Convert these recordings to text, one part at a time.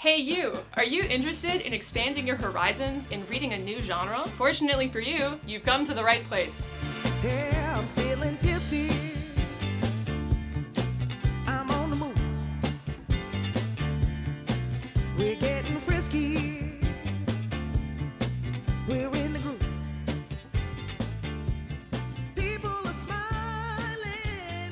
Hey you! Are you interested in expanding your horizons and reading a new genre? Fortunately for you, you've come to the right place. Yeah, I'm feeling tipsy. I'm on the move. We're getting frisky. We're in the groove. People are smiling.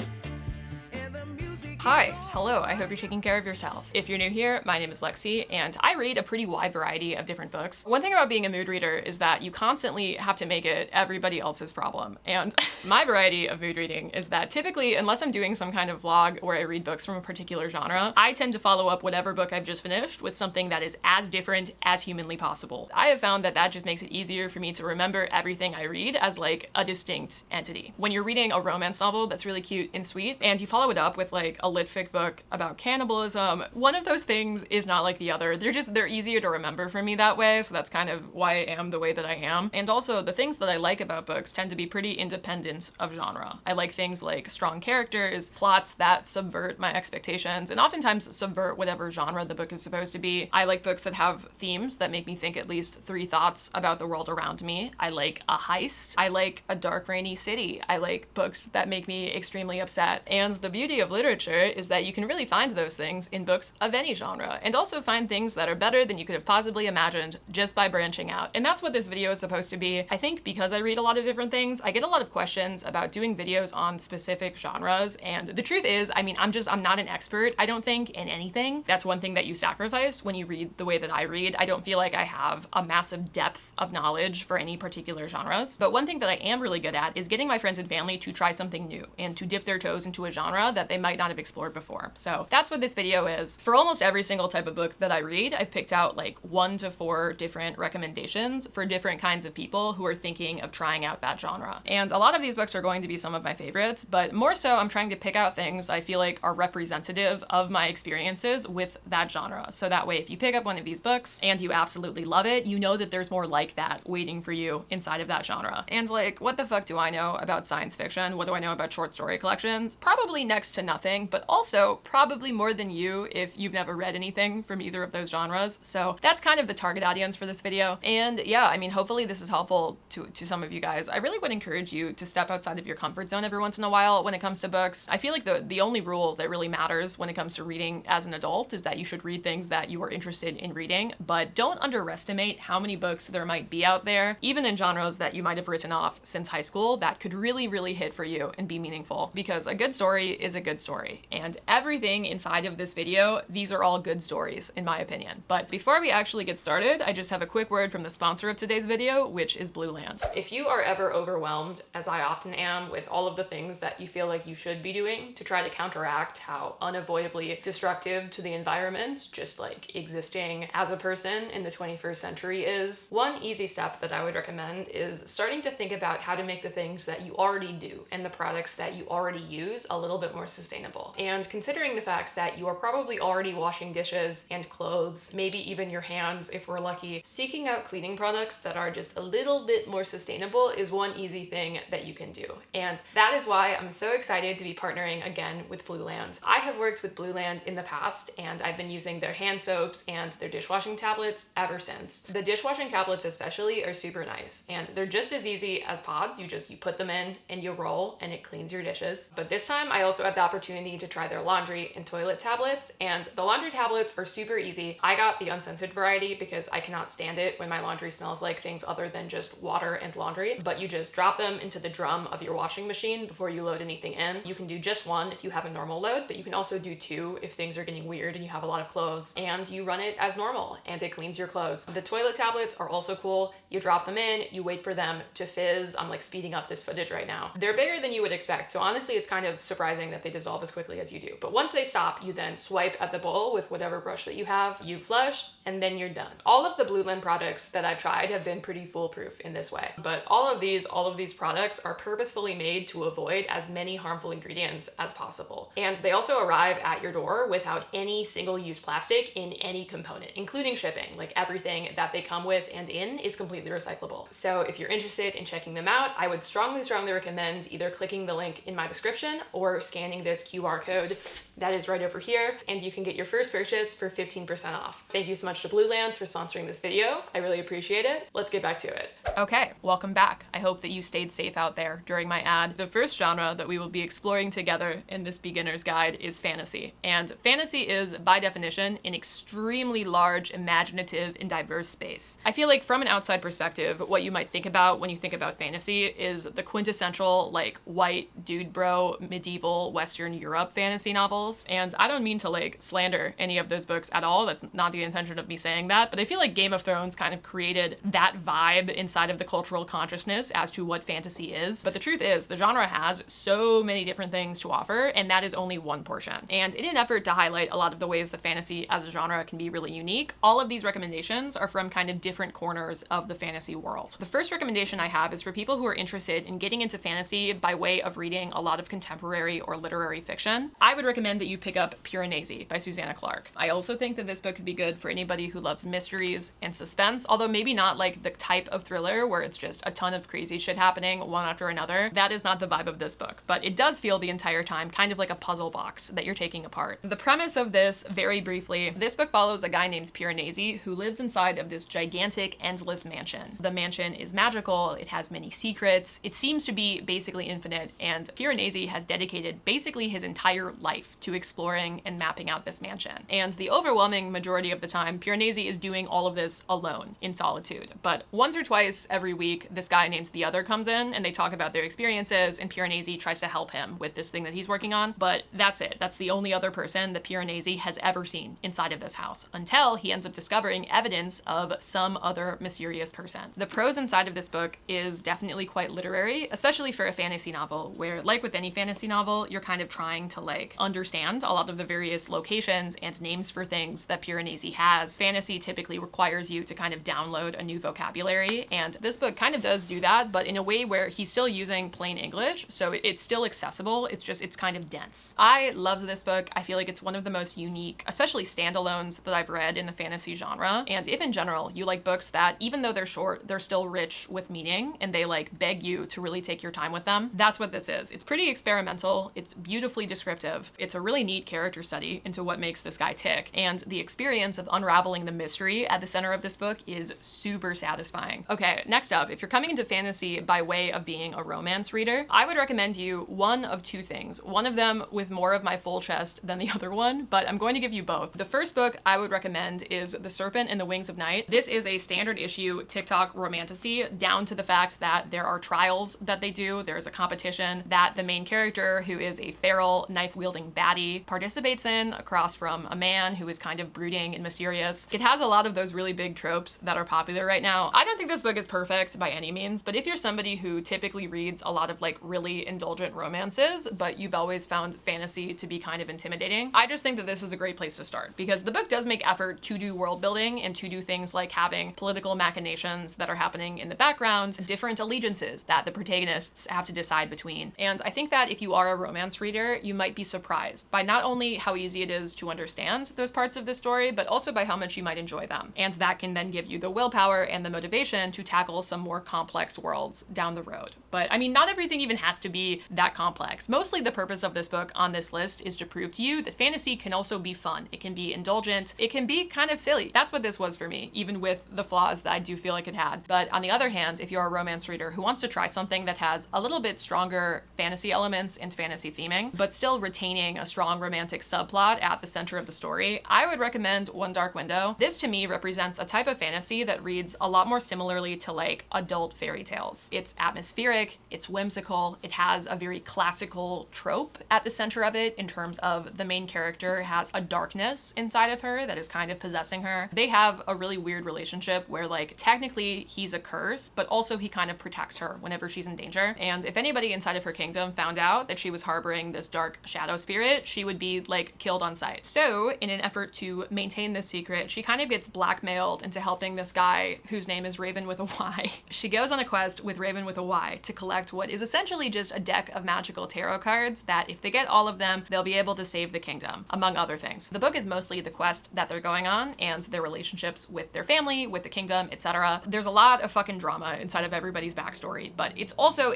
And the music Hi, is on. hello, I hope you're taking care of yourself. If you're new here, my name is Lexi, and I read a pretty wide variety of different books. One thing about being a mood reader is that you constantly have to make it everybody else's problem. And my variety of mood reading is that typically, unless I'm doing some kind of vlog where I read books from a particular genre, I tend to follow up whatever book I've just finished with something that is as different as humanly possible. I have found that that just makes it easier for me to remember everything I read as like a distinct entity. When you're reading a romance novel that's really cute and sweet, and you follow it up with like a lit fic book about cannibalism, one of those things is not like the other. They're easier to remember for me that way, so that's kind of why I am the way that I am. And also, the things that I like about books tend to be pretty independent of genre. I like things like strong characters, plots that subvert my expectations, and oftentimes subvert whatever genre the book is supposed to be. I like books that have themes that make me think at least 3 thoughts about the world around me. I like a heist. I like a dark, rainy city. I like books that make me extremely upset. And the beauty of literature is that you can really find those things in books of any genre, and also find things that are better than you could have possibly imagined just by branching out. And that's what this video is supposed to be. I think because I read a lot of different things, I get a lot of questions about doing videos on specific genres, and the truth is, I'm not an expert, I don't think, in anything. That's one thing that you sacrifice when you read the way that I read. I don't feel like I have a massive depth of knowledge for any particular genres, but one thing that I am really good at is getting my friends and family to try something new and to dip their toes into a genre that they might not have explored before. So that's what this video is. For almost every single type of book that I read, I've picked out like 1 to 4 different recommendations for different kinds of people who are thinking of trying out that genre. And a lot of these books are going to be some of my favorites, but more so I'm trying to pick out things I feel like are representative of my experiences with that genre. So that way, if you pick up one of these books and you absolutely love it, you know that there's more like that waiting for you inside of that genre. And like, what the fuck do I know about science fiction? What do I know about short story collections? Probably next to nothing, but also probably more than you if you've never read anything from either of those genres. So that's kind of the target audience for this video. And yeah, I mean, hopefully this is helpful to some of you guys. I really would encourage you to step outside of your comfort zone every once in a while when it comes to books. I feel like the only rule that really matters when it comes to reading as an adult is that you should read things that you are interested in reading, but don't underestimate how many books there might be out there, even in genres that you might have written off since high school, that could really, really hit for you and be meaningful. Because a good story is a good story. And everything inside of this video, these are all good stories, in my opinion. But before we actually get started, I just have a quick word from the sponsor of today's video, which is Blueland. If you are ever overwhelmed, as I often am, with all of the things that you feel like you should be doing to try to counteract how unavoidably destructive to the environment just like existing as a person in the 21st century is, one easy step that I would recommend is starting to think about how to make the things that you already do and the products that you already use a little bit more sustainable. And considering the fact that you are probably already washing dishes and clothes, maybe even your hands if we're lucky, seeking out cleaning products that are just a little bit more sustainable is one easy thing that you can do. And that is why I'm so excited to be partnering again with Blueland. I have worked with Blueland in the past, and I've been using their hand soaps and their dishwashing tablets ever since. The dishwashing tablets especially are super nice, and they're just as easy as pods. You put them in and you roll and it cleans your dishes. But this time I also had the opportunity to try their laundry and toilet tablets, and the laundry tablets are super easy. I got the unscented variety because I cannot stand it when my laundry smells like things other than just water and laundry. But you just drop them into the drum of your washing machine before you load anything in. You can do just 1 if you have a normal load, but you can also do 2 if things are getting weird and you have a lot of clothes, and you run it as normal and it cleans your clothes. The toilet tablets are also cool. You drop them in, you wait for them to fizz. I'm like speeding up this footage right now. They're bigger than you would expect, so honestly it's kind of surprising that they dissolve as quickly as you do. But once they stop, you then swipe at the bowl with whatever brush that you have, you flush, and then you're done. All of the Blueland products that I've tried have been pretty foolproof in this way, but all of these products are purposefully made to avoid as many harmful ingredients as possible. And they also arrive at your door without any single-use plastic in any component, including shipping. Like everything that they come with and in is completely recyclable. So if you're interested in checking them out, I would strongly recommend either clicking the link in my description or scanning this QR code that is right over here, and you can get your first purchase for 15% off. Thank you so much to Blueland for sponsoring this video. I really appreciate it. Let's get back to it. Okay, welcome back. I hope that you stayed safe out there during my ad. The first genre that we will be exploring together in this beginner's guide is fantasy. And fantasy is, by definition, an extremely large, imaginative, and diverse space. I feel like from an outside perspective, what you might think about when you think about fantasy is the quintessential, like, white dude bro, medieval Western Europe fantasy novels. And I don't mean to, like, slander any of those books at all. That's not the intention of me saying that. But I feel like Game of Thrones kind of created that vibe inside of the cultural consciousness as to what fantasy is. But the truth is, the genre has so many different things to offer, and that is only one portion. And in an effort to highlight a lot of the ways that fantasy as a genre can be really unique, all of these recommendations are from kind of different corners of the fantasy world. The first recommendation I have is for people who are interested in getting into fantasy by way of reading a lot of contemporary or literary fiction. I would recommend that you pick up Piranesi by Susanna Clarke. I also think that this book could be good for anybody who loves mysteries and suspense, although maybe not like the type of thriller where it's just a ton of crazy shit happening one after another. That is not the vibe of this book, but it does feel the entire time kind of like a puzzle box that you're taking apart. The premise of this, very briefly, this book follows a guy named Piranesi who lives inside of this gigantic, endless mansion. The mansion is magical, it has many secrets, it seems to be basically infinite, and Piranesi has dedicated basically his entire life to exploring and mapping out this mansion. And the overwhelming majority of the time, Piranesi is doing all of this alone, in solitude. But once or twice every week, this guy named The Other comes in, and they talk about their experiences, and Piranesi tries to help him with this thing that he's working on, but that's it. That's the only other person that Piranesi has ever seen inside of this house, until he ends up discovering evidence of some other mysterious person. The prose inside of this book is definitely quite literary, especially for a fantasy novel, where, like with any fantasy novel, you're kind of trying to, like, understand a lot of the various locations and names for things that Piranesi has. Fantasy typically requires you to kind of download a new vocabulary, and this book kind of does do that, but in a way where he's still using plain English, so it's still accessible, it's kind of dense. I love this book. I feel like it's one of the most unique, especially standalones, that I've read in the fantasy genre. And if in general you like books that, even though they're short, they're still rich with meaning, and they like beg you to really take your time with them, that's what this is. It's pretty experimental, it's beautifully descriptive, it's a really neat character study into what makes this guy tick, and the experience of unraveling the mystery at the center of this book is super satisfying. Okay, next up, if you're coming into fantasy by way of being a romance reader, I would recommend you one of two things. One of them with more of my full chest than the other one, but I'm going to give you both. The first book I would recommend is The Serpent and the Wings of Night. This is a standard issue TikTok romantasy, down to the fact that there are trials that they do. There's a competition that the main character, who is a feral, knife-wielding baddie, participates in across from a man who is kind of brooding and mysterious. It has a lot of those really big tropes that are popular right now. I don't think this book is perfect by any means, but if you're somebody who typically reads a lot of like really indulgent romances, but you've always found fantasy to be kind of intimidating, I just think that this is a great place to start, because the book does make effort to do world building and to do things like having political machinations that are happening in the background, different allegiances that the protagonists have to decide between. And I think that if you are a romance reader, you might be surprised by not only how easy it is to understand those parts of the story, but also by how much you might enjoy them. And that can then give you the willpower and the motivation to tackle some more complex worlds down the road. But I mean, not everything even has to be that complex. Mostly the purpose of this book on this list is to prove to you that fantasy can also be fun. It can be indulgent. It can be kind of silly. That's what this was for me, even with the flaws that I do feel like it had. But on the other hand, if you're a romance reader who wants to try something that has a little bit stronger fantasy elements and fantasy theming, but still retaining a strong romantic subplot at the center of the story, I would recommend One Dark Window. This to me represents a type of fantasy that reads a lot more similarly to like adult fairy tales. It's atmospheric, it's whimsical, it has a very classical trope at the center of it in terms of the main character has a darkness inside of her that is kind of possessing her. They have a really weird relationship where like technically he's a curse, but also he kind of protects her whenever she's in danger. And if anybody inside of her kingdom found out that she was harboring this dark shadow spirit, she would be like killed on sight. So in an effort to maintain this secret, she kind of gets blackmailed into helping this guy whose name is Raven with a Y. She goes on a quest with Raven with a Y to collect what is essentially just a deck of magical tarot cards that if they get all of them, they'll be able to save the kingdom, among other things. The book is mostly the quest that they're going on and their relationships with their family, with the kingdom, etc. There's a lot of fucking drama inside of everybody's backstory, but it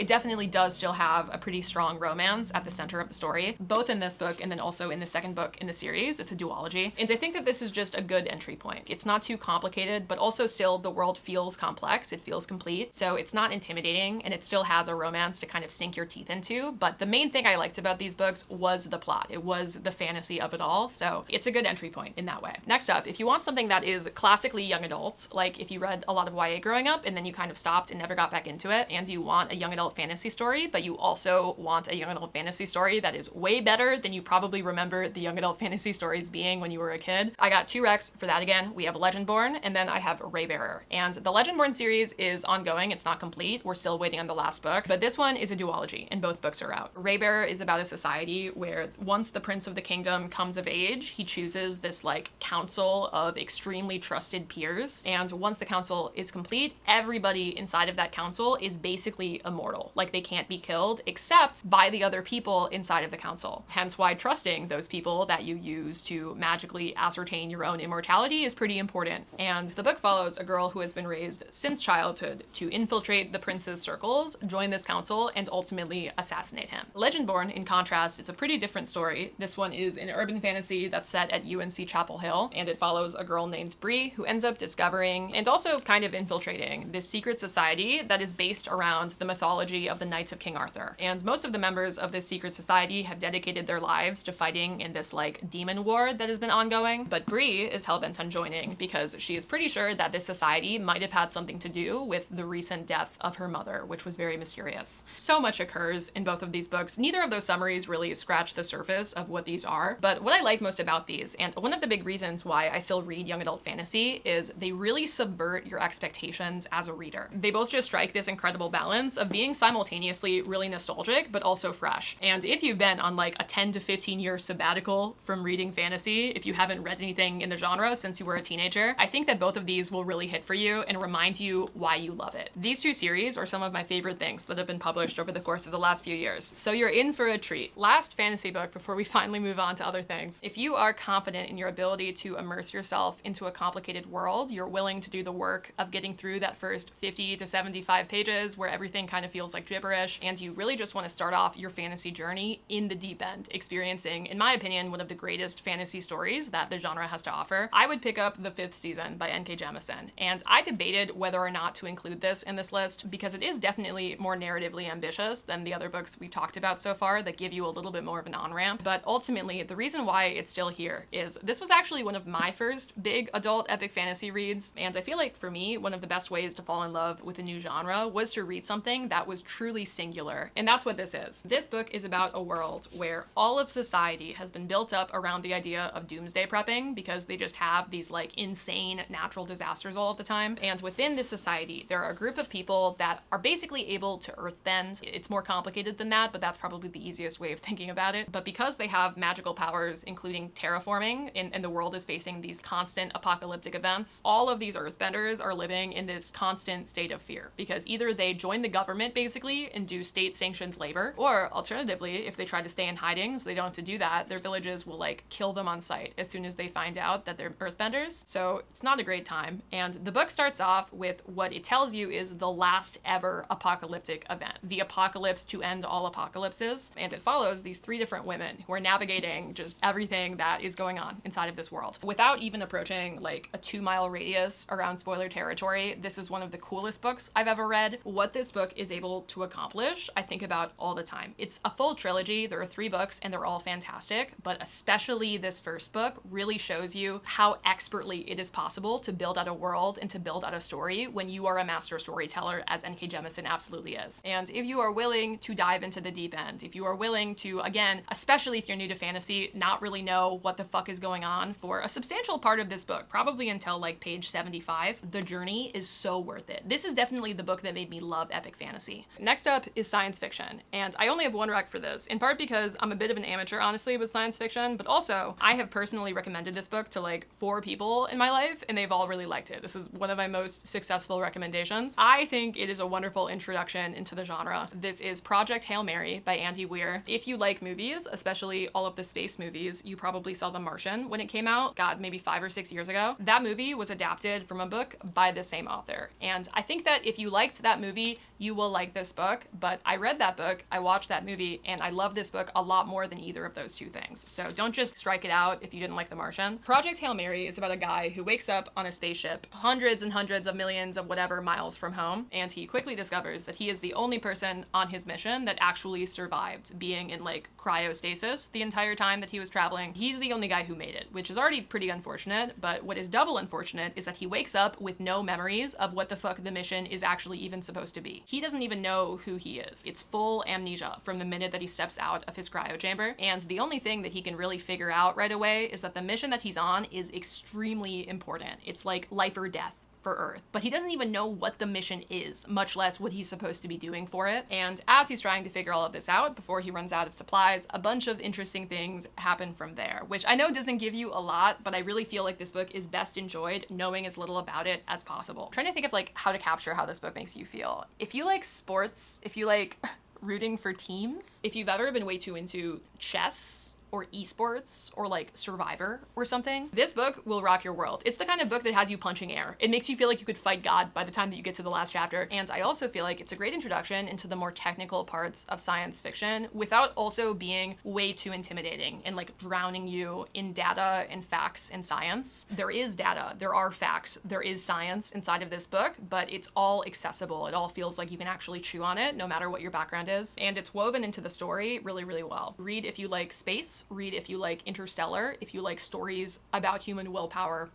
definitely does still have a pretty strong romance at the center of the story, both in this this book and then also in the second book in the series. It's a duology. And I think that this is just a good entry point. It's not too complicated, but also still the world feels complex. It feels complete. So it's not intimidating, and it still has a romance to kind of sink your teeth into. But the main thing I liked about these books was the plot. It was the fantasy of it all. So it's a good entry point in that way. Next up, if you want something that is classically young adult, like if you read a lot of YA growing up and then you kind of stopped and never got back into it, and you want a young adult fantasy story, but you also want a young adult fantasy story that is way better than you probably remember the young adult fantasy stories being when you were a kid, I got 2 recs for that again. We have Legendborn, and then I have Raybearer. And the Legendborn series is ongoing. It's not complete. We're still waiting on the last book, but this one is a duology, and both books are out. Raybearer is about a society where once the prince of the kingdom comes of age, he chooses this like council of extremely trusted peers, and once the council is complete, everybody inside of that council is basically immortal. Like they can't be killed except by the other people inside of the council. Hence why trusting those people that you use to magically ascertain your own immortality is pretty important. And the book follows a girl who has been raised since childhood to infiltrate the prince's circles, join this council, and ultimately assassinate him. Legendborn, in contrast, is a pretty different story. This one is an urban fantasy that's set at UNC Chapel Hill, and it follows a girl named Bree who ends up discovering and also kind of infiltrating this secret society that is based around the mythology of the Knights of King Arthur. And most of the members of this secret society have dedicated their lives to fighting in this like demon war that has been ongoing, but Bree is hellbent on joining because she is pretty sure that this society might have had something to do with the recent death of her mother, which was very mysterious. So much occurs in both of these books. Neither of those summaries really scratch the surface of what these are, but what I like most about these, and one of the big reasons why I still read young adult fantasy, is they really subvert your expectations as a reader. They both just strike this incredible balance of being simultaneously really nostalgic, but also fresh. And if you've been on like a 10 to 15 year sabbatical from reading fantasy, if you haven't read anything in the genre since you were a teenager, I think that both of these will really hit for you and remind you why you love it. These 2 series are some of my favorite things that have been published over the course of the last few years. So you're in for a treat. Last fantasy book before we finally move on to other things. If you are confident in your ability to immerse yourself into a complicated world, you're willing to do the work of getting through that first 50 to 75 pages where everything kind of feels like gibberish, and you really just want to start off your fantasy journey in the deep end, experiencing, in my opinion, one of the greatest fantasy stories that the genre has to offer, I would pick up the 5th season by N.K. Jemisin. And I debated whether or not to include this in this list because it is definitely more narratively ambitious than the other books we've talked about so far that give you a little bit more of an on-ramp. But ultimately, the reason why it's still here is this was actually one of my first big adult epic fantasy reads, and I feel like for me, one of the best ways to fall in love with a new genre was to read something that was truly singular, and that's what this is. This book is about a world where all of society has been built up around the idea of doomsday prepping because they just have these like insane natural disasters all of the time, and within this society, there are a group of people that are basically able to earthbend. It's more complicated than that, but that's probably the easiest way of thinking about it. But because they have magical powers, including terraforming, and the world is facing these constant apocalyptic events, all of these earthbenders are living in this constant state of fear because either they join the government basically and do state-sanctioned labor, or alternatively, if they try to stay in hiding so they don't have to do that, their villages will like kill them on sight as soon as they find out that they're earthbenders. So it's not a great time. And the book starts off with what it tells you is the last ever apocalyptic event, the apocalypse to end all apocalypses. And it follows these 3 different women who are navigating just everything that is going on inside of this world. Without even approaching like a 2-mile radius around spoiler territory, this is one of the coolest books I've ever read. What this book is able to accomplish, I think about all the time. It's a full trilogy. There are 3 books and they're all fantastic, but especially this first book really shows you how expertly it is possible to build out a world and to build out a story when you are a master storyteller, as N.K. Jemisin absolutely is. And if you are willing to dive into the deep end, if you are willing to, again, especially if you're new to fantasy, not really know what the fuck is going on for a substantial part of this book, probably until like page 75, the journey is so worth it. This is definitely the book that made me love epic fantasy. Next up is science fiction, and I only have 1 rec for this, in part because I'm a bit of an amateur, honestly, with science fiction, but also I have personally recommended this book to like 4 people in my life, and they've all really liked it. This is one of my most successful recommendations. I think it is a wonderful introduction into the genre. This is Project Hail Mary by Andy Weir. If you like movies, especially all of the space movies, you probably saw The Martian when it came out, God, maybe 5 or 6 years ago. That movie was adapted from a book by the same author. And I think that if you liked that movie, you will like this book, but I read that book, I watched that movie, and I love this book a lot more than either of those two things. So don't just strike it out if you didn't like The Martian. Project Hail Mary is about a guy who wakes up on a spaceship hundreds and hundreds of millions of whatever miles from home, and he quickly discovers that he is the only person on his mission that actually survived being in like cryostasis the entire time that he was traveling. He's the only guy who made it, which is already pretty unfortunate, but what is double unfortunate is that he wakes up with no memories of what the fuck the mission is actually even supposed to be. He doesn't even know who he is. It's full amnesia from the minute that he steps out of his cryo chamber, and the only thing that he can really figure out right away is that the mission that he's on is extremely important. It's like life or death for Earth, but he doesn't even know what the mission is, much less what he's supposed to be doing for it. And as he's trying to figure all of this out before he runs out of supplies, a bunch of interesting things happen from there, which I know doesn't give you a lot, but I really feel like this book is best enjoyed knowing as little about it as possible. I'm trying to think of like how to capture how this book makes you feel. If you like sports, if you like rooting for teams, if you've ever been way too into chess or esports or like Survivor or something, this book will rock your world. It's the kind of book that has you punching air. It makes you feel like you could fight God by the time that you get to the last chapter. And I also feel like it's a great introduction into the more technical parts of science fiction without also being way too intimidating and like drowning you in data and facts and science. There is data, there are facts, there is science inside of this book, but it's all accessible. It all feels like you can actually chew on it no matter what your background is. And it's woven into the story really, really well. Read if you like space, read if you like Interstellar, if you like stories about human willpower.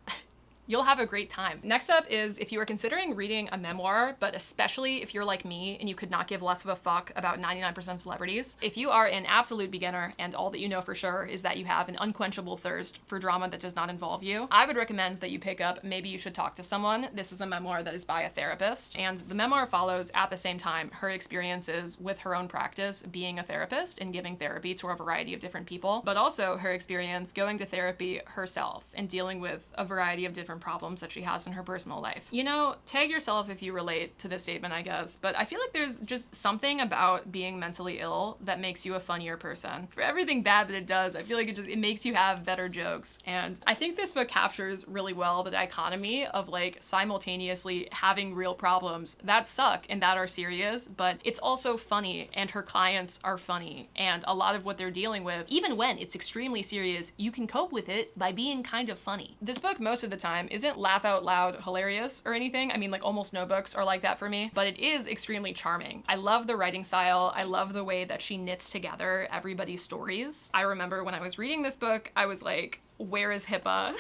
You'll have a great time. Next up is if you are considering reading a memoir, but especially if you're like me and you could not give less of a fuck about 99% of celebrities. If you are an absolute beginner and all that you know for sure is that you have an unquenchable thirst for drama that does not involve you, I would recommend that you pick up Maybe You Should Talk to Someone. This is a memoir that is by a therapist, and the memoir follows at the same time her experiences with her own practice being a therapist and giving therapy to a variety of different people, but also her experience going to therapy herself and dealing with a variety of different problems that she has in her personal life. You know, tag yourself if you relate to this statement, I guess, but I feel like there's just something about being mentally ill that makes you a funnier person. For everything bad that it does, I feel like it makes you have better jokes. And I think this book captures really well the dichotomy of like simultaneously having real problems that suck and that are serious, but it's also funny and her clients are funny, and a lot of what they're dealing with, even when it's extremely serious, you can cope with it by being kind of funny. This book most of the time isn't laugh out loud hilarious or anything. I mean, like almost no books are like that for me, but it is extremely charming. I love the writing style. I love the way that she knits together everybody's stories. I remember when I was reading this book, I was like, where is HIPAA?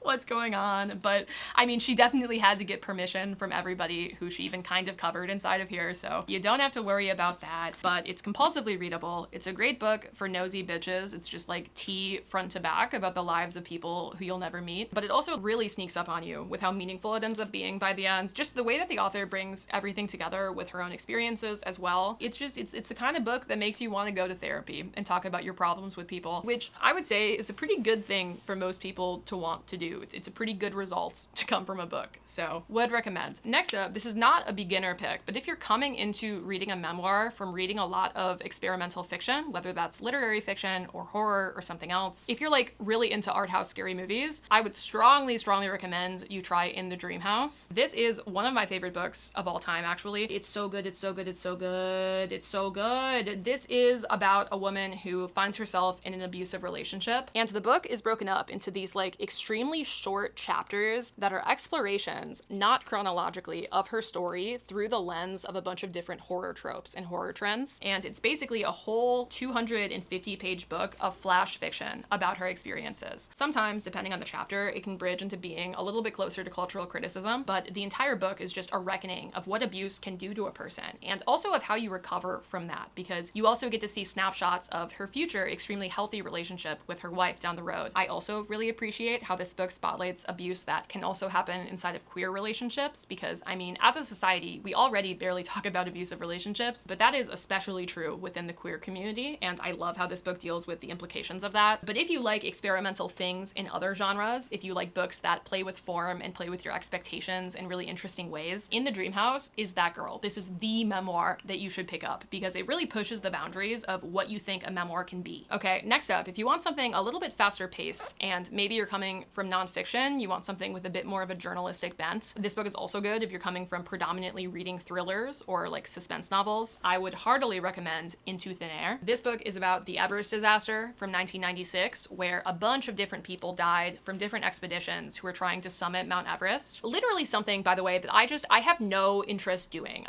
What's going on? But I mean, she definitely had to get permission from everybody who she even kind of covered inside of here, so you don't have to worry about that. But it's compulsively readable. It's a great book for nosy bitches. It's just like tea front to back about the lives of people who you'll never meet. But it also really sneaks up on you with how meaningful it ends up being by the end. Just the way that the author brings everything together with her own experiences as well. It's the kind of book that makes you want to go to therapy and talk about your problems with people, which I would say is a pretty good thing for most people to want to do. It's a pretty good result to come from a book, so would recommend. Next up, this is not a beginner pick, but if you're coming into reading a memoir from reading a lot of experimental fiction, whether that's literary fiction or horror or something else, if you're like really into art house scary movies, I would strongly recommend you try In the Dream House. This is one of my favorite books of all time, actually. It's so good, it's so good, it's so good, it's so good. This is about a woman who finds herself in an abusive relationship, and the book is broken up into these like extremely short chapters that are explorations, not chronologically, of her story through the lens of a bunch of different horror tropes and horror trends. And it's basically a whole 250-page book of flash fiction about her experiences. Sometimes, depending on the chapter, it can bridge into being a little bit closer to cultural criticism, but the entire book is just a reckoning of what abuse can do to a person, and also of how you recover from that, because you also get to see snapshots of her future extremely healthy relationship with her wife down the road. I also really appreciate how this book spotlights abuse that can also happen inside of queer relationships, because I mean, as a society, we already barely talk about abusive relationships, but that is especially true within the queer community, and I love how this book deals with the implications of that. But if you like experimental things in other genres, if you like books that play with form and play with your expectations in really interesting ways, In the Dream House is that girl. This is the memoir that you should pick up, because it really pushes the boundaries of what you think a memoir can be. Okay, next up, if you want something a little bit faster paced paced, and maybe you're coming from nonfiction, you want something with a bit more of a journalistic bent. This book is also good if you're coming from predominantly reading thrillers or like suspense novels. I would heartily recommend Into Thin Air. This book is about the Everest disaster from 1996, where a bunch of different people died from different expeditions who were trying to summit Mount Everest. Literally something, by the way, that I have no interest doing.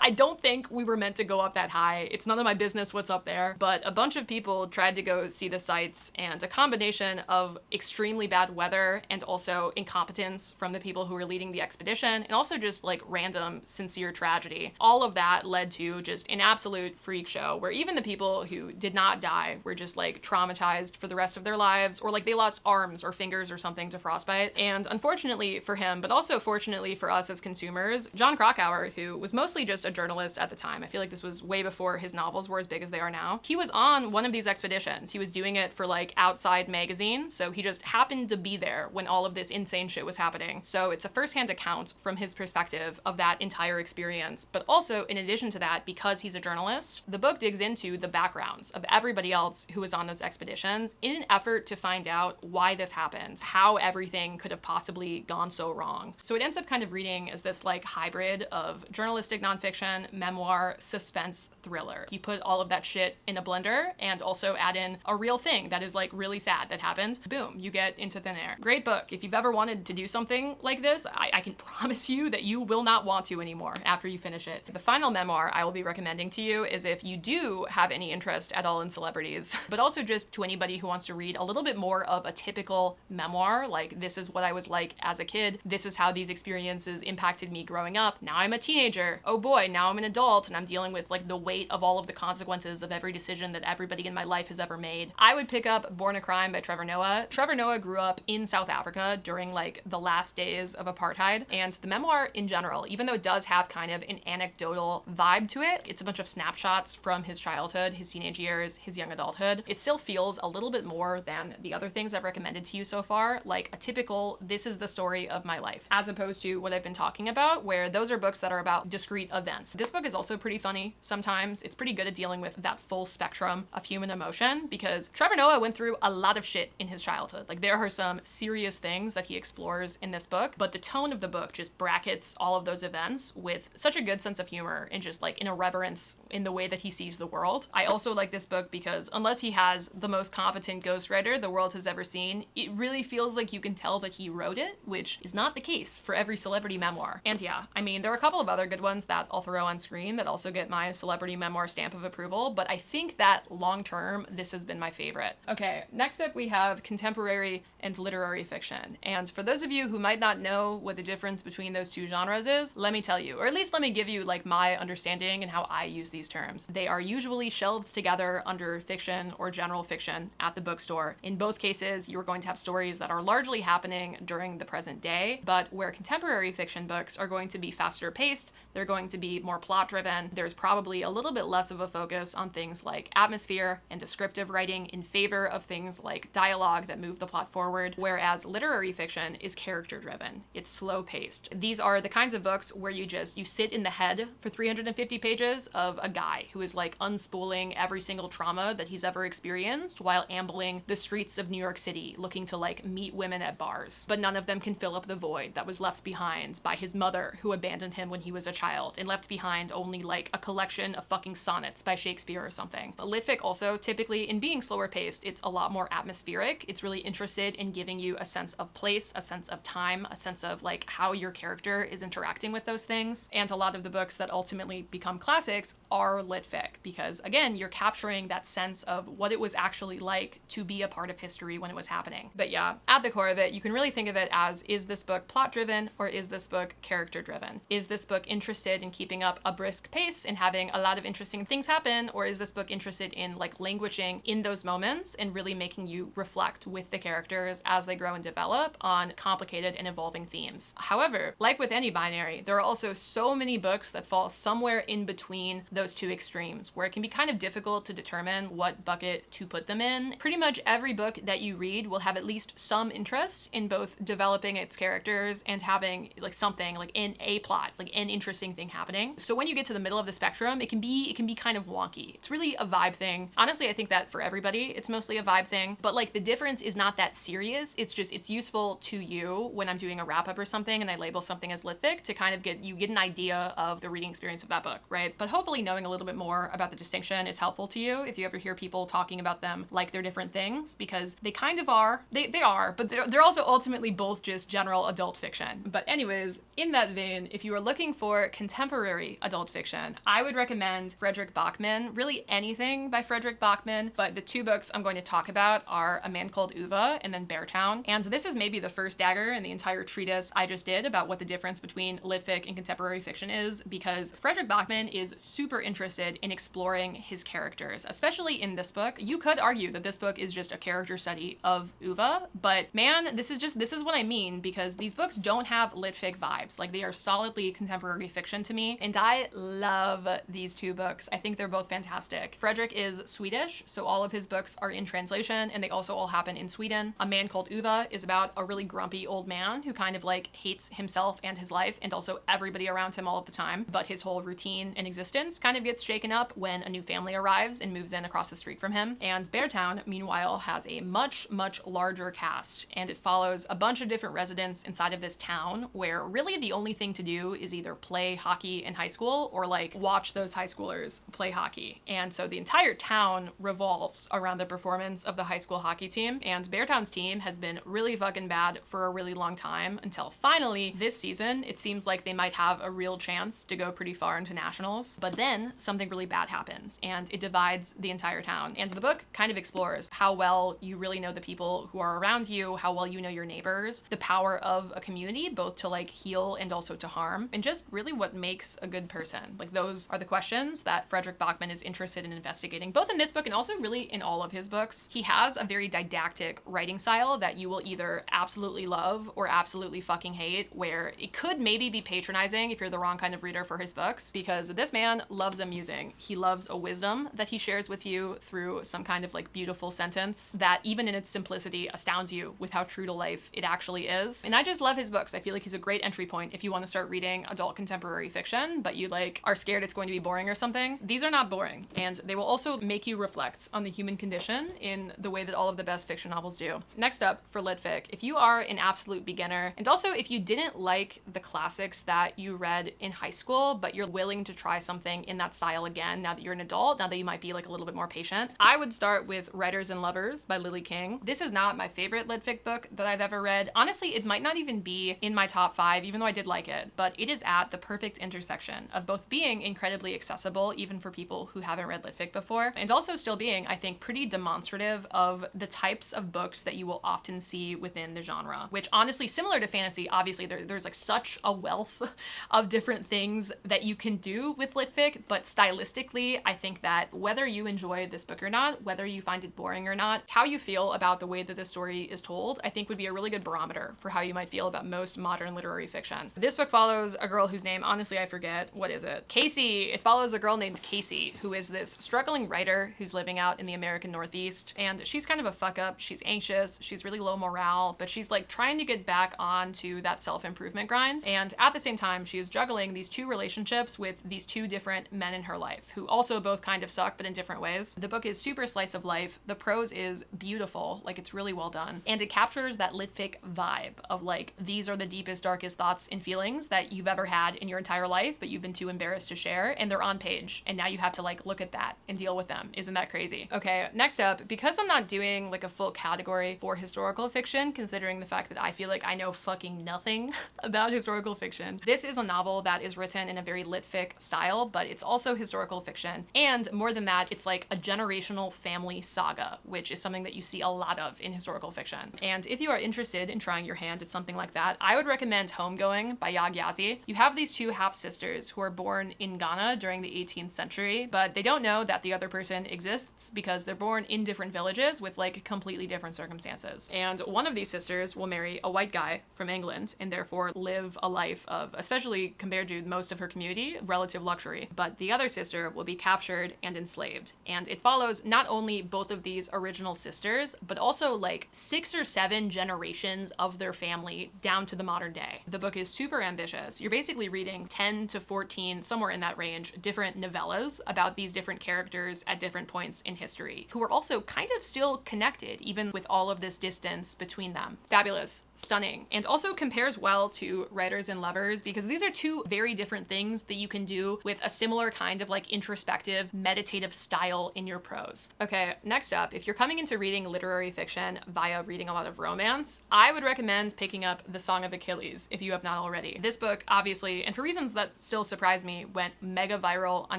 I don't think we were meant to go up that high. It's none of my business what's up there, but a bunch of people tried to go see the sights, and a combination of extremely bad weather and also incompetence from the people who were leading the expedition, and also just like random sincere tragedy. All of that led to just an absolute freak show where even the people who did not die were just like traumatized for the rest of their lives, or like they lost arms or fingers or something to frostbite. And unfortunately for him, but also fortunately for us as consumers, John Krakauer, who was mostly just a journalist at the time. I feel like this was way before his novels were as big as they are now. He was on one of these expeditions. He was doing it for like Outside magazine, so he just happened to be there when all of this insane shit was happening. So it's a firsthand account from his perspective of that entire experience. But also, in addition to that, because he's a journalist, the book digs into the backgrounds of everybody else who was on those expeditions in an effort to find out why this happened, how everything could have possibly gone so wrong. So it ends up kind of reading as this like hybrid of journalistic nonfiction, memoir, suspense, thriller. You put all of that shit in a blender and also add in a real thing that is like really sad that happened. Boom, you get Into Thin Air. Great book. If you've ever wanted to do something like this, I can promise you that you will not want to anymore after you finish it. The final memoir I will be recommending to you is if you do have any interest at all in celebrities, but also just to anybody who wants to read a little bit more of a typical memoir, like this is what I was like as a kid, this is how these experiences impacted me growing up, now I'm a teenager, oh boy, now I'm an adult and I'm dealing with like the weight of all of the consequences of every decision that everybody in my life has ever made. I would pick up Born a Crime by Trevor Noah. Trevor Noah grew up in South Africa during like the last days of apartheid, and the memoir in general, even though it does have kind of an anecdotal vibe to it, it's a bunch of snapshots from his childhood, his teenage years, his young adulthood. It still feels a little bit more than the other things I've recommended to you so far, like a typical, this is the story of my life, as opposed to what I've been talking about, where those are books that are about discrete events. This book is also pretty funny sometimes. It's pretty good at dealing with that full spectrum of human emotion, because Trevor Noah went through a lot of shit in his childhood. Like there are some serious things that he explores in this book, but the tone of the book just brackets all of those events with such a good sense of humor and just like an irreverence in the way that he sees the world. I also like this book because unless he has the most competent ghostwriter the world has ever seen, it really feels like you can tell that he wrote it, which is not the case for every celebrity memoir. And yeah, I mean, there are a couple of other good ones that I'll throw on screen that also get my celebrity memoir stamp of approval, but I think that long term, this has been my favorite. Okay, next up we have contemporary and literary fiction. And for those of you who might not know what the difference between those two genres is, let me tell you, or at least let me give you like my understanding and how I use these terms. They are usually shelved together under fiction or general fiction at the bookstore. In both cases, you're going to have stories that are largely happening during the present day, but where contemporary fiction books are going to be faster paced, they're going to be more plot driven, there's probably a little bit less of a focus on things like atmosphere and descriptive writing in favor of things like dialogue that move the plot forward, whereas literary fiction is character driven. It's slow paced. These are the kinds of books where you sit in the head for 350 pages of a guy who is like unspooling every single trauma that he's ever experienced while ambling the streets of New York City looking to like meet women at bars. But none of them can fill up the void that was left behind by his mother who abandoned him when he was a child and left behind only like a collection of fucking sonnets by Shakespeare or something. Litfic also, typically in being slower paced, it's a lot more atmospheric. It's really interested in giving you a sense of place, a sense of time, a sense of like how your character is interacting with those things. And a lot of the books that ultimately become classics are litfic because again, you're capturing that sense of what it was actually like to be a part of history when it was happening. But yeah, at the core of it, you can really think of it as, is this book plot driven or is this book character driven? Is this book interested in keeping up a brisk pace and having a lot of interesting things happen, or is this book interested in like languishing in those moments and really making you reflect with the characters as they grow and develop on complicated and evolving themes? However, like with any binary, there are also so many books that fall somewhere in between those two extremes where it can be kind of difficult to determine what bucket to put them in. Pretty much every book that you read will have at least some interest in both developing its characters and having like something like in a plot, like an interesting thing happen. happening. So when you get to the middle of the spectrum, it can be kind of wonky. It's really a vibe thing. Honestly, I think that for everybody, it's mostly a vibe thing, but like the difference is not that serious. It's useful to you when I'm doing a wrap up or something and I label something as litfic to kind of get an idea of the reading experience of that book, right? But hopefully knowing a little bit more about the distinction is helpful to you if you ever hear people talking about them like they're different things, because they kind of are. They are, but they're also ultimately both just general adult fiction. But anyways, in that vein, if you are looking for contemporary adult fiction, I would recommend Frederick Bachman, really anything by Frederick Bachman, but the two books I'm going to talk about are A Man Called Uva and then Beartown. And this is maybe the first dagger in the entire treatise I just did about what the difference between litfic and contemporary fiction is, because Frederick Bachman is super interested in exploring his characters, especially in this book. You could argue that this book is just a character study of Uva, but man, this is what I mean, because these books don't have litfic vibes. Like, they are solidly contemporary fiction to me, and I love these two books. I think they're both fantastic. Frederick is Swedish, so all of his books are in translation, and they also all happen in Sweden. A Man Called Uva is about a really grumpy old man who kind of like hates himself and his life and also everybody around him all of the time, but his whole routine and existence kind of gets shaken up when a new family arrives and moves in across the street from him. And Beartown, meanwhile, has a much larger cast, and it follows a bunch of different residents inside of this town where really the only thing to do is either play hockey in high school or like watch those high schoolers play hockey. And so the entire town revolves around the performance of the high school hockey team, and Beartown's team has been really fucking bad for a really long time until finally this season it seems like they might have a real chance to go pretty far into nationals. But then something really bad happens and it divides the entire town. And the book kind of explores how well you really know the people who are around you, how well you know your neighbors, the power of a community both to like heal and also to harm, and just really what makes a good person. Like, those are the questions that Frederick Bachman is interested in investigating, both in this book and also really in all of his books. He has a very didactic writing style that you will either absolutely love or absolutely fucking hate, where it could maybe be patronizing if you're the wrong kind of reader for his books, because this man loves amusing. He loves a wisdom that he shares with you through some kind of like beautiful sentence that even in its simplicity astounds you with how true to life it actually is. And I just love his books. I feel like he's a great entry point if you want to start reading adult contemporary fiction, but you like are scared it's going to be boring or something. These are not boring, and they will also make you reflect on the human condition in the way that all of the best fiction novels do. Next up for litfic, if you are an absolute beginner, and also if you didn't like the classics that you read in high school, but you're willing to try something in that style again now that you're an adult, now that you might be like a little bit more patient, I would start with Writers and Lovers by Lily King. This is not my favorite litfic book that I've ever read. Honestly, it might not even be in my top 5, even though I did like it, but it is at the perfect intersection of both being incredibly accessible, even for people who haven't read litfic before, and also still being, I think, pretty demonstrative of the types of books that you will often see within the genre, which honestly, similar to fantasy, obviously there's like such a wealth of different things that you can do with litfic, but stylistically, I think that whether you enjoy this book or not, whether you find it boring or not, how you feel about the way that this story is told, I think would be a really good barometer for how you might feel about most modern literary fiction. This book follows a girl whose name, honestly, I forget. What is it? Casey. It follows a girl named Casey, who is this struggling writer who's living out in the American Northeast, and she's kind of a fuck up. She's anxious, she's really low morale, but she's like trying to get back onto that self-improvement grind, and at the same time, she is juggling these two relationships with these two different men in her life, who also both kind of suck, but in different ways. The book is super slice of life. The prose is beautiful, like it's really well done, and it captures that litfic vibe of like, these are the deepest, darkest thoughts and feelings that you've ever had in your entire life, but you've been too embarrassed to share, and they're on page, and now you have to like look at that and deal with them. Isn't that crazy? Okay, next up, because I'm not doing like a full category for historical fiction, considering the fact that I feel like I know fucking nothing about historical fiction, this is a novel that is written in a very litfic style, but it's also historical fiction, and more than that, it's like a generational family saga, which is something that you see a lot of in historical fiction. And if you are interested in trying your hand at something like that, I would recommend Homegoing by Yaa Gyasi. You have these two half-sisters who are born in Ghana during the 18th century, but they don't know that the other person exists because they're born in different villages with like completely different circumstances. And one of these sisters will marry a white guy from England and therefore live a life of, especially compared to most of her community, relative luxury. But the other sister will be captured and enslaved. And it follows not only both of these original sisters, but also like 6 or 7 generations of their family down to the modern day. The book is super ambitious. You're basically reading 10 10 to 14, somewhere in that range, different novellas about these different characters at different points in history, who are also kind of still connected, even with all of this distance between them. Fabulous, stunning, and also compares well to Writers and Lovers, because these are two very different things that you can do with a similar kind of like introspective, meditative style in your prose. Okay, next up, if you're coming into reading literary fiction via reading a lot of romance, I would recommend picking up The Song of Achilles if you have not already. This book, obviously, and for reasons that still surprise me, went mega viral on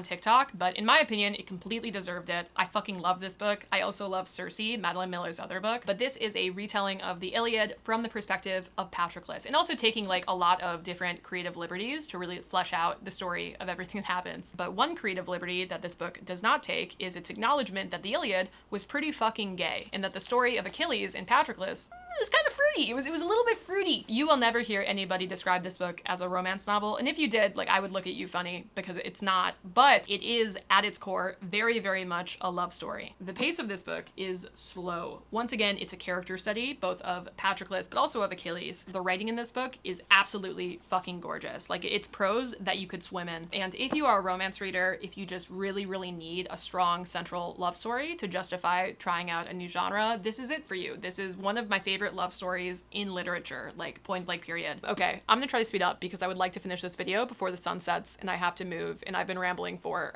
TikTok, but in my opinion, it completely deserved it. I fucking love this book. I also love Circe, Madeline Miller's other book, but this is a retelling of the Iliad from the perspective of Patroclus, and also taking like a lot of different creative liberties to really flesh out the story of everything that happens. But one creative liberty that this book does not take is its acknowledgement that the Iliad was pretty fucking gay, and that the story of Achilles and Patroclus was kind of fruity. It was a little bit fruity. You will never hear anybody describe this book as a romance novel, and if you did, like, I would look at you funny, because it's not, but it is at its core very, very much a love story. The pace of this book is slow. Once again, it's a character study, both of Patroclus but also of Achilles. The writing in this book is absolutely fucking gorgeous. Like, it's prose that you could swim in. And if you are a romance reader, if you just really, really need a strong central love story to justify trying out a new genre, this is it for you. This is one of my favorite love stories in literature, like point blank period. Okay, I'm gonna try to speed up because I would like to finish this video before the sun sets and I have to move, and I've been rambling for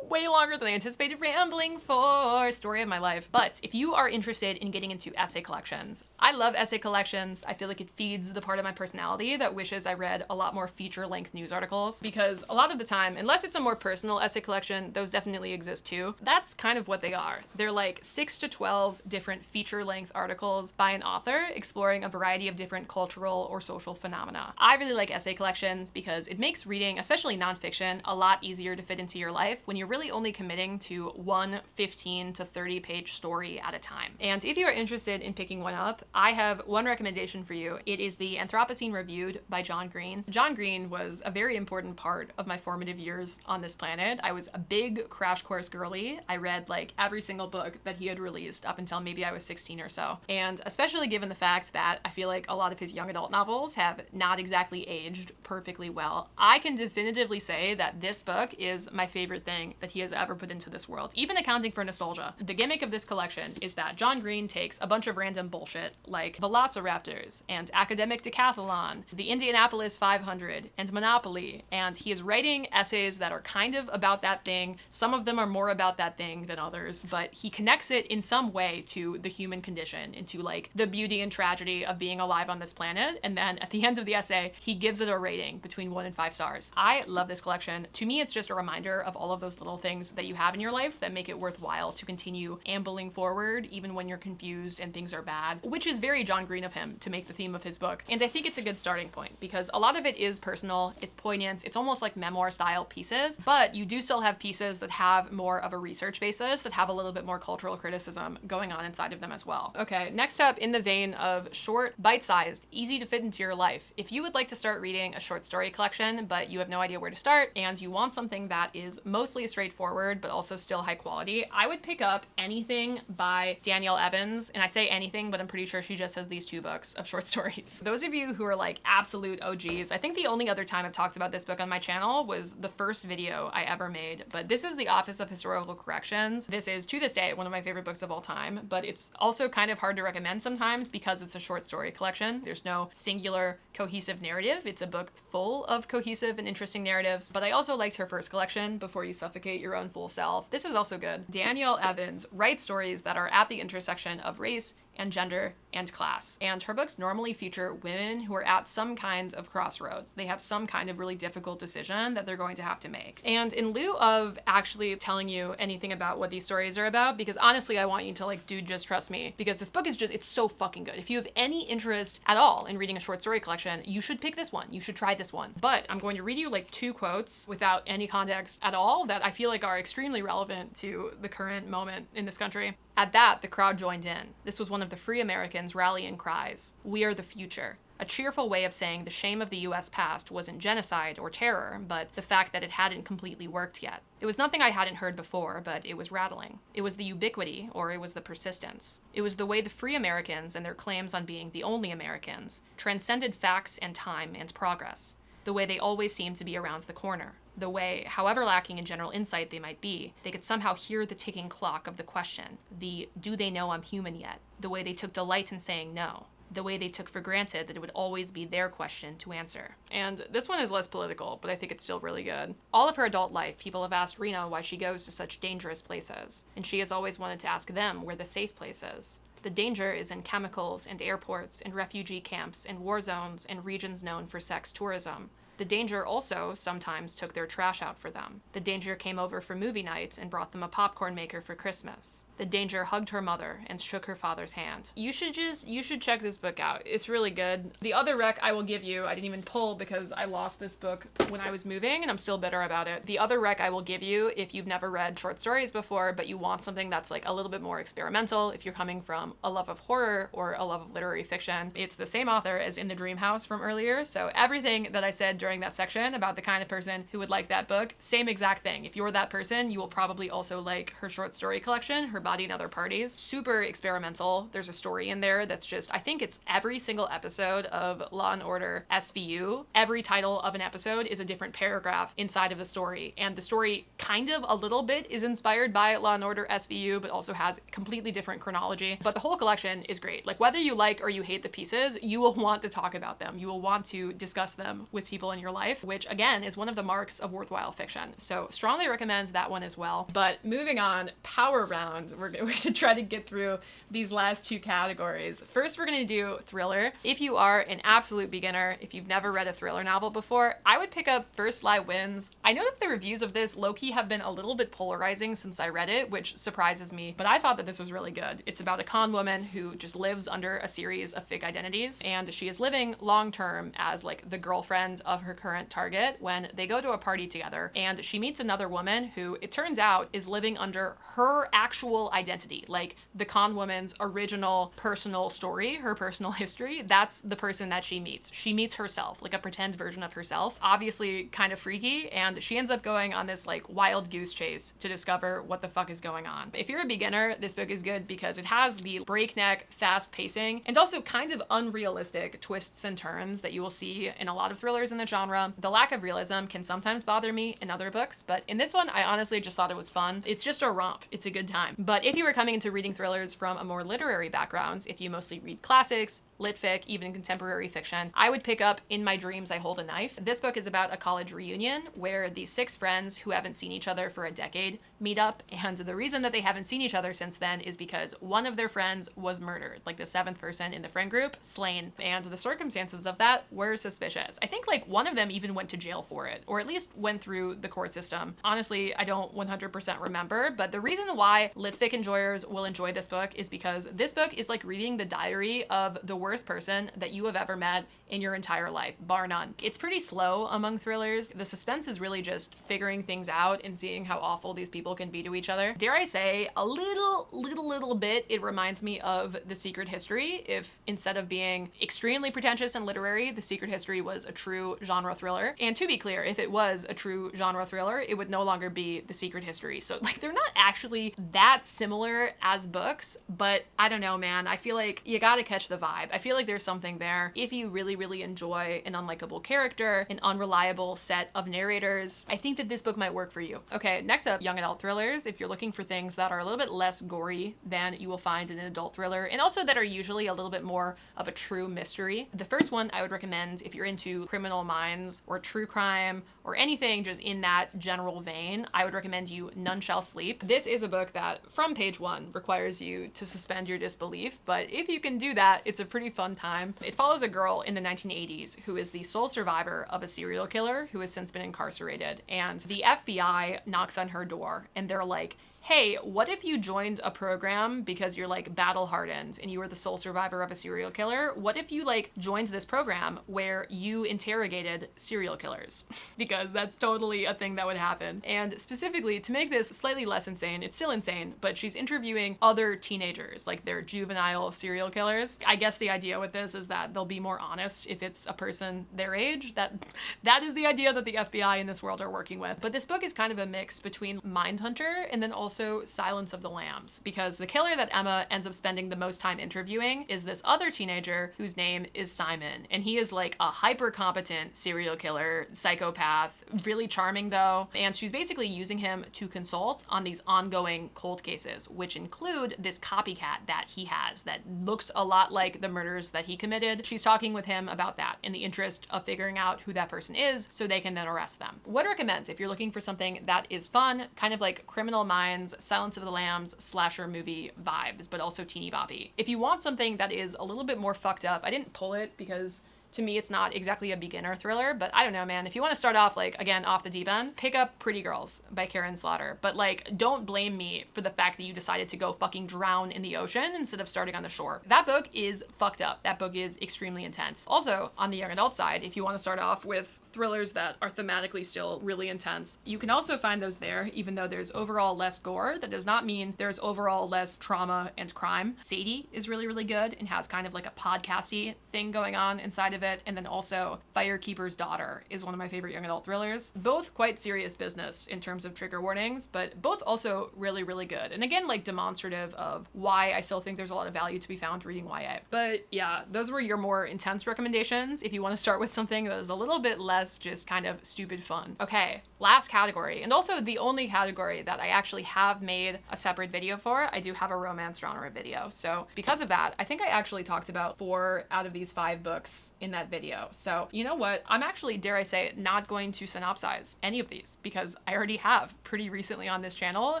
way longer than I anticipated rambling for. Story of my life. But if you are interested in getting into essay collections, I love essay collections. I feel like it feeds the part of my personality that wishes I read a lot more feature-length news articles, because a lot of the time, unless it's a more personal essay collection, those definitely exist too. That's kind of what they are. They're like 6 to 12 different feature-length articles by an author exploring a variety of different cultural or social phenomena. I really like essay collections because it makes reading, especially nonfiction, a lot easier to fit into your life when you're really only committing to one 15 to 30 page story at a time. And if you are interested in picking one up, I have one recommendation for you. It is the Anthropocene Reviewed by John Green. John Green was a very important part of my formative years on this planet. I was a big Crash Course girly. I read like every single book that he had released up until maybe I was 16 or so. And especially given the fact that I feel like a lot of his young adult novels have not exactly aged perfectly well, I can definitively say that this book is my favorite thing that he has ever put into this world, even accounting for nostalgia. The gimmick of this collection is that John Green takes a bunch of random bullshit like Velociraptors and Academic Decathlon, the Indianapolis 500, and Monopoly, and he is writing essays that are kind of about that thing. Some of them are more about that thing than others, but he connects it in some way to the human condition, into like the beauty and tragedy of being alive on this planet, and then at the end of the essay, he gives it a rating between 1 and 5 stars. I love this collection. To me, it's just a reminder of all of those little things that you have in your life that make it worthwhile to continue ambling forward even when you're confused and things are bad, which is very John Green of him to make the theme of his book. And I think it's a good starting point because a lot of it is personal, it's poignant, it's almost like memoir style pieces, but you do still have pieces that have more of a research basis, that have a little bit more cultural criticism going on inside of them as well. Okay, next up, in the vein of short, bite-sized, easy to fit into your life, if you would like to start reading a short story collection but you have no idea where to start and you want something that is mostly straightforward but also still high quality, I would pick up anything by Danielle Evans. And I say anything, but I'm pretty sure she just has these 2 books of short stories. Those of you who are like absolute OGs, I think the only other time I've talked about this book on my channel was the first video I ever made, but this is The Office of Historical Corrections. This is, to this day, one of my favorite books of all time, but it's also kind of hard to recommend sometimes because it's a short story collection. There's no singular cohesive narrative. It's a book full of cohesive and interesting narratives, but I also liked her first collection, Before You Suffocate Your Own Full Self. This is also good. Danielle Evans writes stories that are at the intersection of race and gender and class. And her books normally feature women who are at some kind of crossroads. They have some kind of really difficult decision that they're going to have to make. And in lieu of actually telling you anything about what these stories are about, because honestly, I want you to like, dude, just trust me, because this book is just, it's so fucking good. If you have any interest at all in reading a short story collection, you should pick this one. You should try this one. But I'm going to read you like 2 quotes without any context at all that I feel like are extremely relevant to the current moment in this country. At that, the crowd joined in. This was one of the Free Americans' rallying cries. "We are the future." A cheerful way of saying the shame of the US past wasn't genocide or terror, but the fact that it hadn't completely worked yet. It was nothing I hadn't heard before, but it was rattling. It was the ubiquity, or it was the persistence. It was the way the Free Americans and their claims on being the only Americans transcended facts and time and progress. the way they always seem to be around the corner, the way, however lacking in general insight they might be, they could somehow hear the ticking clock of the question, the "do they know I'm human yet?" The way they took delight in saying no, the way they took for granted that it would always be their question to answer. And this one is less political, but I think it's still really good. All of her adult life, people have asked Rena why she goes to such dangerous places, and she has always wanted to ask them where the safe place is. The danger is in chemicals and airports and refugee camps and war zones and regions known for sex tourism. The danger also sometimes took their trash out for them. The danger came over for movie night and brought them a popcorn maker for Christmas. The danger hugged her mother and shook her father's hand. You should check this book out. It's really good. The other rec I will give you, I didn't even pull because I lost this book when I was moving and I'm still bitter about it. The other rec I will give you, if you've never read short stories before, but you want something that's like a little bit more experimental, if you're coming from a love of horror or a love of literary fiction, it's the same author as In the Dream House from earlier. So everything that I said during that section about the kind of person who would like that book, same exact thing. If you're that person, you will probably also like her short story collection, Her Body and Other Parties. Super experimental. There's a story in there that's just, I think it's every single episode of Law and Order SVU. Every title of an episode is a different paragraph inside of the story. And the story kind of a little bit is inspired by Law and Order SVU, but also has completely different chronology. But the whole collection is great. Like whether you like or you hate the pieces, you will want to talk about them. You will want to discuss them with people in your life, which again is one of the marks of worthwhile fiction. So strongly recommend that one as well. But moving on, power round. We're going to try to get through these last two categories. First, we're going to do thriller. If you are an absolute beginner, if you've never read a thriller novel before, I would pick up First Lie Wins. I know that the reviews of this low-key have been a little bit polarizing since I read it, which surprises me, but I thought that this was really good. It's about a con woman who just lives under a series of fake identities, and she is living long-term as like the girlfriend of her current target when they go to a party together, and she meets another woman who, it turns out, is living under her actual identity, like the con woman's original personal story, her personal history. That's the person that she meets. She meets herself, like a pretend version of herself, obviously kind of freaky, and she ends up going on this like wild goose chase to discover what the fuck is going on. If you're a beginner, this book is good because it has the breakneck, fast pacing, and also kind of unrealistic twists and turns that you will see in a lot of thrillers in the genre. The lack of realism can sometimes bother me in other books, but in this one, I honestly just thought it was fun. It's just a romp. It's a good time. But if you were coming into reading thrillers from a more literary background, if you mostly read classics, lit fic, even contemporary fiction, I would pick up In My Dreams I Hold a Knife. This book is about a college reunion where these 6 friends who haven't seen each other for a decade meet up, and the reason that they haven't seen each other since then is because one of their friends was murdered, like the 7th person in the friend group, slain, and the circumstances of that were suspicious. I think like one of them even went to jail for it, or at least went through the court system. Honestly, I don't 100% remember, but the reason why lit fic enjoyers will enjoy this book is because this book is like reading the diary of the worst person that you have ever met in your entire life, bar none. It's pretty slow among thrillers. The suspense is really just figuring things out and seeing how awful these people can be to each other. Dare I say, a little bit, it reminds me of The Secret History, if instead of being extremely pretentious and literary, The Secret History was a true genre thriller. And to be clear, if it was a true genre thriller, it would no longer be The Secret History. So like they're not actually that similar as books, but I don't know, man. I feel like you gotta catch the vibe. I feel like there's something there. If you really enjoy an unlikable character, an unreliable set of narrators, I think that this book might work for you. Okay, next up, young adult thrillers. If you're looking for things that are a little bit less gory than you will find in an adult thriller, and also that are usually a little bit more of a true mystery, the first one I would recommend if you're into Criminal Minds or true crime or anything just in that general vein, I would recommend you None Shall Sleep. This is a book that from page 1 requires you to suspend your disbelief, but if you can do that, it's a pretty fun time. It follows a girl in the 1980s who is the sole survivor of a serial killer who has since been incarcerated, and the FBI knocks on her door and they're like, hey, what if you joined a program because you're like battle hardened and you were the sole survivor of a serial killer? What if you like joined this program where you interrogated serial killers? Because that's totally a thing that would happen. And specifically to make this slightly less insane, it's still insane, but she's interviewing other teenagers, like they're juvenile serial killers. I guess the idea with this is that they'll be more honest if it's a person their age. That is the idea that the FBI in this world are working with. But this book is kind of a mix between Mindhunter and then also Silence of the Lambs, because the killer that Emma ends up spending the most time interviewing is this other teenager whose name is Simon. And he is like a hyper competent serial killer, psychopath, really charming though. And she's basically using him to consult on these ongoing cold cases, which include this copycat that he has that looks a lot like the murders that he committed. She's talking with him about that in the interest of figuring out who that person is so they can then arrest them. Would recommend if you're looking for something that is fun, kind of like Criminal Minds, Silence of the Lambs, slasher movie vibes, but also teeny boppy. If you want something that is a little bit more fucked up, I didn't pull it because to me, it's not exactly a beginner thriller, but I don't know, man. If you want to start off, like, again, off the deep end, pick up Pretty Girls by Karen Slaughter. But, like, don't blame me for the fact that you decided to go fucking drown in the ocean instead of starting on the shore. That book is fucked up. That book is extremely intense. Also, on the young adult side, if you want to start off with thrillers that are thematically still really intense, you can also find those there, even though there's overall less gore. That does not mean there's overall less trauma and crime. Sadie is really, really good and has kind of like a podcasty thing going on inside of it. And then also Firekeeper's Daughter is one of my favorite young adult thrillers. Both quite serious business in terms of trigger warnings, but both also really, really good. And again, like demonstrative of why I still think there's a lot of value to be found reading YA. But yeah, those were your more intense recommendations if you want to start with something that is a little bit less just kind of stupid fun. Okay, last category, and also the only category that I actually have made a separate video for. I do have a romance genre video. So because of that, I think I actually talked about 4 out of these 5 books in that video. So you know what? I'm actually, dare I say, not going to synopsize any of these because I already have pretty recently on this channel.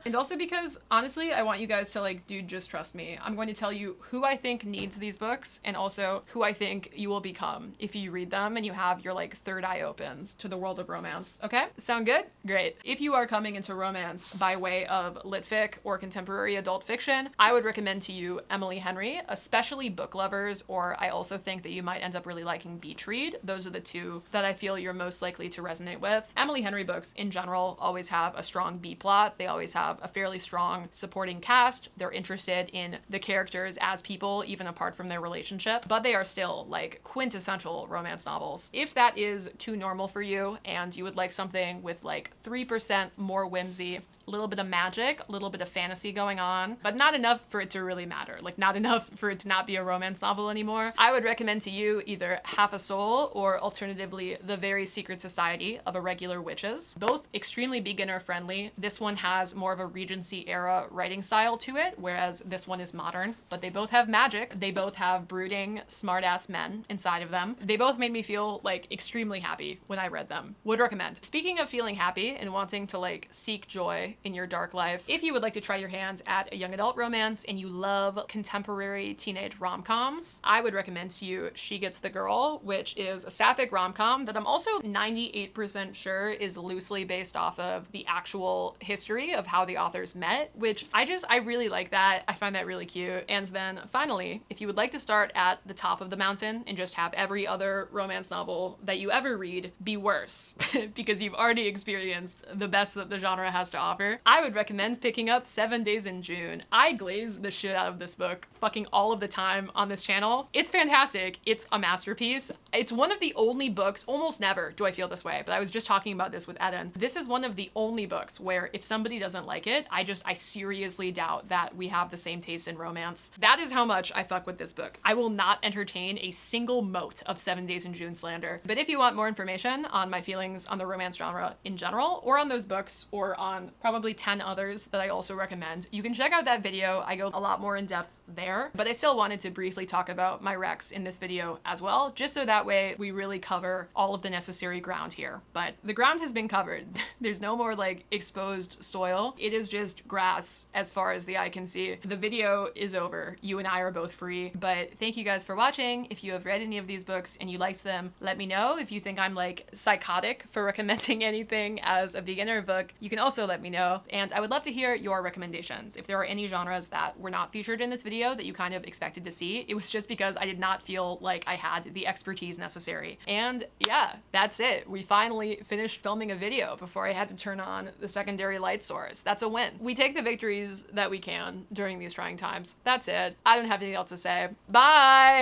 And also because honestly, I want you guys to like, dude, just trust me. I'm going to tell you who I think needs these books and also who I think you will become if you read them and you have your like third eye opens to the world of romance. Okay? Sound good? Great. If you are coming into romance by way of lit fic or contemporary adult fiction, I would recommend to you Emily Henry, especially book lovers, or I also think that you might end up really liking Beach Read. Those are the 2 that I feel you're most likely to resonate with. Emily Henry books in general always have a strong B plot. They always have a fairly strong supporting cast. They're interested in the characters as people, even apart from their relationship, but they are still like quintessential romance novels. If that is too normal for you and you would like something with like 3% more whimsy, a little bit of magic, a little bit of fantasy going on, but not enough for it to really matter. Like not enough for it to not be a romance novel anymore. I would recommend to you either Half a Soul or alternatively The Very Secret Society of Irregular Witches. Both extremely beginner friendly. This one has more of a Regency era writing style to it, whereas this one is modern, but they both have magic. They both have brooding, smart-ass men inside of them. They both made me feel like extremely happy when I read them. Would recommend. Speaking of feeling happy and wanting to like seek joy in your dark life, if you would like to try your hands at a young adult romance and you love contemporary teenage rom-coms, I would recommend to you She Gets the Girl, which is a sapphic rom-com that I'm also 98% sure is loosely based off of the actual history of how the authors met, which I really like that. I find that really cute. And then finally, if you would like to start at the top of the mountain and just have every other romance novel that you ever read be worse because you've already experienced the best that the genre has to offer, I would recommend picking up 7 Days in June. I glaze the shit out of this book fucking all of the time on this channel. It's fantastic. It's a masterpiece. It's one of the only books, almost never do I feel this way, but I was just talking about this with Eden. This is one of the only books where if somebody doesn't like it, I seriously doubt that we have the same taste in romance. That is how much I fuck with this book. I will not entertain a single mote of 7 Days in June slander. But if you want more information on my feelings on the romance genre in general, or on those books, or on probably 10 others that I also recommend, you can check out that video. I go a lot more in depth there, but I still wanted to briefly talk about my recs in this video as well, just so that way we really cover all of the necessary ground here. But the ground has been covered. There's no more like exposed soil. It is just grass as far as the eye can see. The video is over. You and I are both free, but thank you guys for watching. If you have read any of these books and you liked them, let me know. If you think I'm like psychotic for recommending anything as a beginner book, you can also let me know. And I would love to hear your recommendations. If there are any genres that were not featured in this video that you kind of expected to see, it was just because I did not feel like I had the expertise necessary. And yeah, that's it. We finally finished filming a video before I had to turn on the secondary light source. That's a win. We take the victories that we can during these trying times. That's it. I don't have anything else to say. Bye!